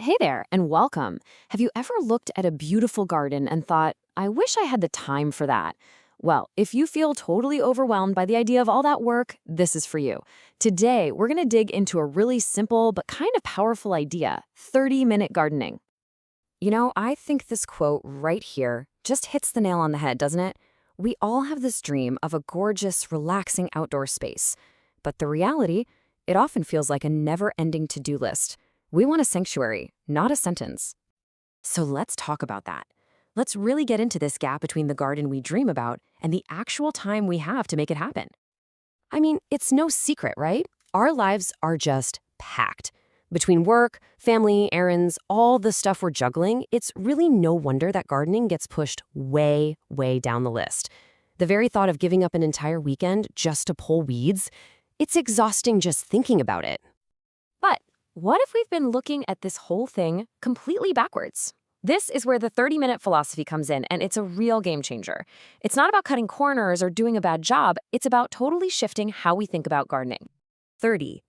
Hey there, and welcome. Have you ever looked at a beautiful garden and thought, I wish I had the time for that? Well, if you feel totally overwhelmed by the idea of all that work, this is for you. Today, we're going to dig into a really simple but kind of powerful idea: 30-minute gardening. I think this quote right here just hits the nail on the head, doesn't it? We all have this dream of a gorgeous, relaxing outdoor space. But the reality, it often feels like a never-ending to-do list. We want a sanctuary, not a sentence. So let's talk about that. Let's really get into this gap between the garden we dream about and the actual time we have to make it happen. I mean, it's no secret, right? Our lives are just packed. Between work, family, errands, all the stuff we're juggling, it's really no wonder that gardening gets pushed way, way down the list. The very thought of giving up an entire weekend just to pull weeds, it's exhausting just thinking about it. But what if we've been looking at this whole thing completely backwards? This is where the 30-minute philosophy comes in, and it's a real game changer. It's not about cutting corners or doing a bad job. It's about totally shifting how we think about gardening. 30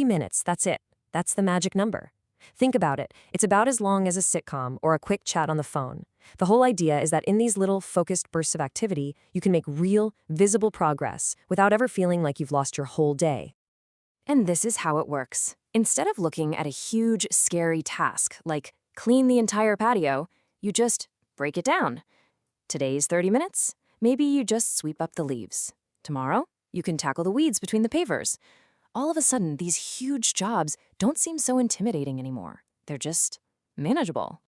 minutes, that's it. That's the magic number. Think about it. It's about as long as a sitcom or a quick chat on the phone. The whole idea is that in these little focused bursts of activity, you can make real, visible progress without ever feeling like you've lost your whole day. And this is how it works. Instead of looking at a huge, scary task like clean the entire patio, you just break it down. Today's 30 minutes, maybe you just sweep up the leaves. Tomorrow, you can tackle the weeds between the pavers. All of a sudden, these huge jobs don't seem so intimidating anymore. They're just manageable.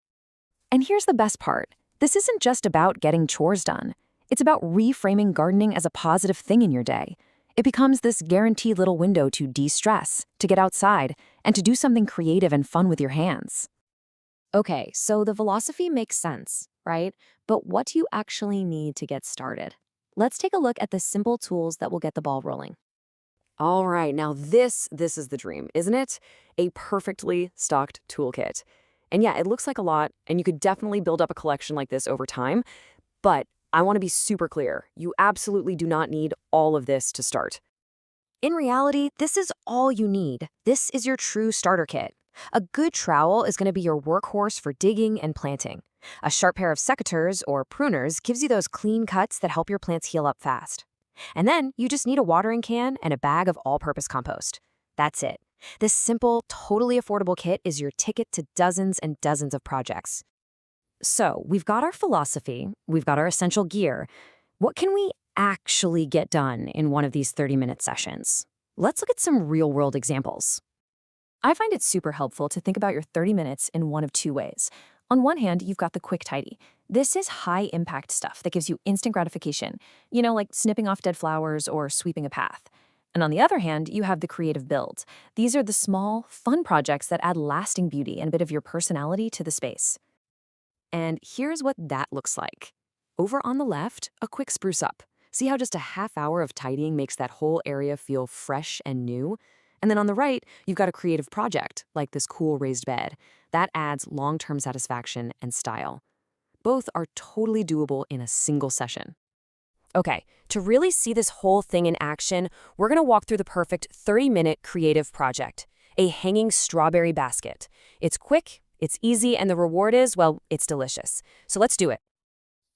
And here's the best part. This isn't just about getting chores done. It's about reframing gardening as a positive thing in your day. It becomes this guaranteed little window to de-stress, to get outside, and to do something creative and fun with your hands. Okay, so the philosophy makes sense, right? But what do you actually need to get started? Let's take a look at the simple tools that will get the ball rolling. All right, now this is the dream, isn't it? A perfectly stocked toolkit. And yeah, it looks like a lot, and you could definitely build up a collection like this over time, but I want to be super clear. You absolutely do not need all of this to start. In reality, this is all you need. This is your true starter kit. A good trowel is going to be your workhorse for digging and planting. A sharp pair of secateurs or pruners gives you those clean cuts that help your plants heal up fast. And then you just need a watering can and a bag of all-purpose compost. That's it. This simple, totally affordable kit is your ticket to dozens and dozens of projects. So we've got our philosophy, we've got our essential gear. What can we actually get done in one of these 30-minute sessions? Let's look at some real-world examples. I find it super helpful to think about your 30 minutes in one of two ways. On one hand, you've got the quick tidy. This is high-impact stuff that gives you instant gratification, like snipping off dead flowers or sweeping a path. And on the other hand, you have the creative build. These are the small, fun projects that add lasting beauty and a bit of your personality to the space. And here's what that looks like. Over on the left, a quick spruce up. See how just a half hour of tidying makes that whole area feel fresh and new? And then on the right, you've got a creative project, like this cool raised bed. That adds long-term satisfaction and style. Both are totally doable in a single session. Okay, to really see this whole thing in action, we're going to walk through the perfect 30-minute creative project, a hanging strawberry basket. It's quick, it's easy, and the reward is, well, it's delicious. So let's do it.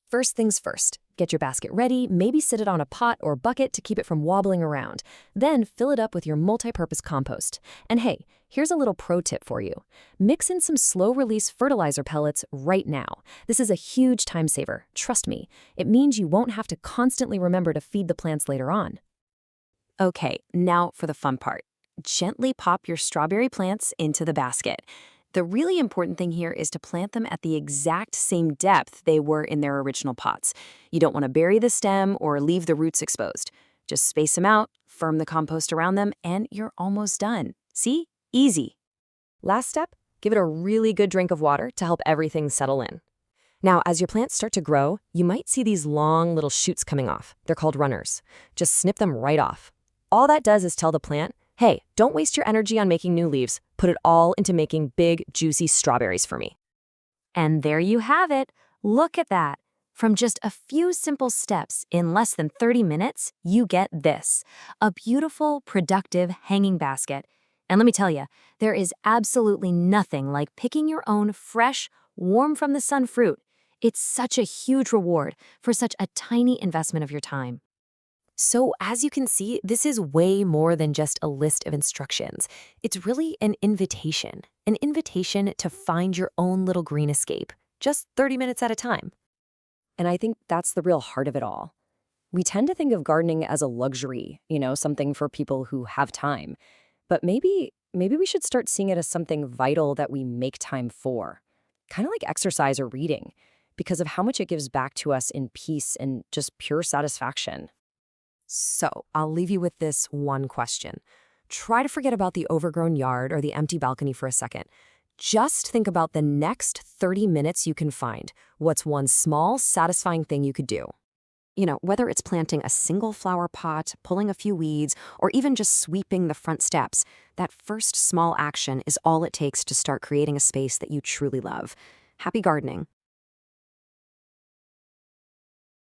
First things first, get your basket ready, maybe sit it on a pot or bucket to keep it from wobbling around. Then fill it up with your multi-purpose compost. And hey, here's a little pro tip for you. Mix in some slow-release fertilizer pellets right now. This is a huge time saver, trust me. It means you won't have to constantly remember to feed the plants later on. Okay, now for the fun part. Gently pop your strawberry plants into the basket. The really important thing here is to plant them at the exact same depth they were in their original pots. You don't want to bury the stem or leave the roots exposed. Just space them out, firm the compost around them, and you're almost done. See? Easy. Last step, give it a really good drink of water to help everything settle in. Now, as your plants start to grow, you might see these long little shoots coming off. They're called runners. Just snip them right off. All that does is tell the plant, hey, don't waste your energy on making new leaves. Put it all into making big, juicy strawberries for me. And there you have it. Look at that. From just a few simple steps in less than 30 minutes, you get this: a beautiful, productive hanging basket. And let me tell you, there is absolutely nothing like picking your own fresh, warm from the sun fruit. It's such a huge reward for such a tiny investment of your time. So, as you can see, this is way more than just a list of instructions. It's really an invitation to find your own little green escape, just 30 minutes at a time. And I think that's the real heart of it all. We tend to think of gardening as a luxury, something for people who have time. But maybe we should start seeing it as something vital that we make time for. Kind of like exercise or reading, because of how much it gives back to us in peace and just pure satisfaction. So, I'll leave you with this one question. Try to forget about the overgrown yard or the empty balcony for a second. Just think about the next 30 minutes you can find. What's one small, satisfying thing you could do? Whether it's planting a single flower pot, pulling a few weeds, or even just sweeping the front steps, that first small action is all it takes to start creating a space that you truly love. Happy gardening.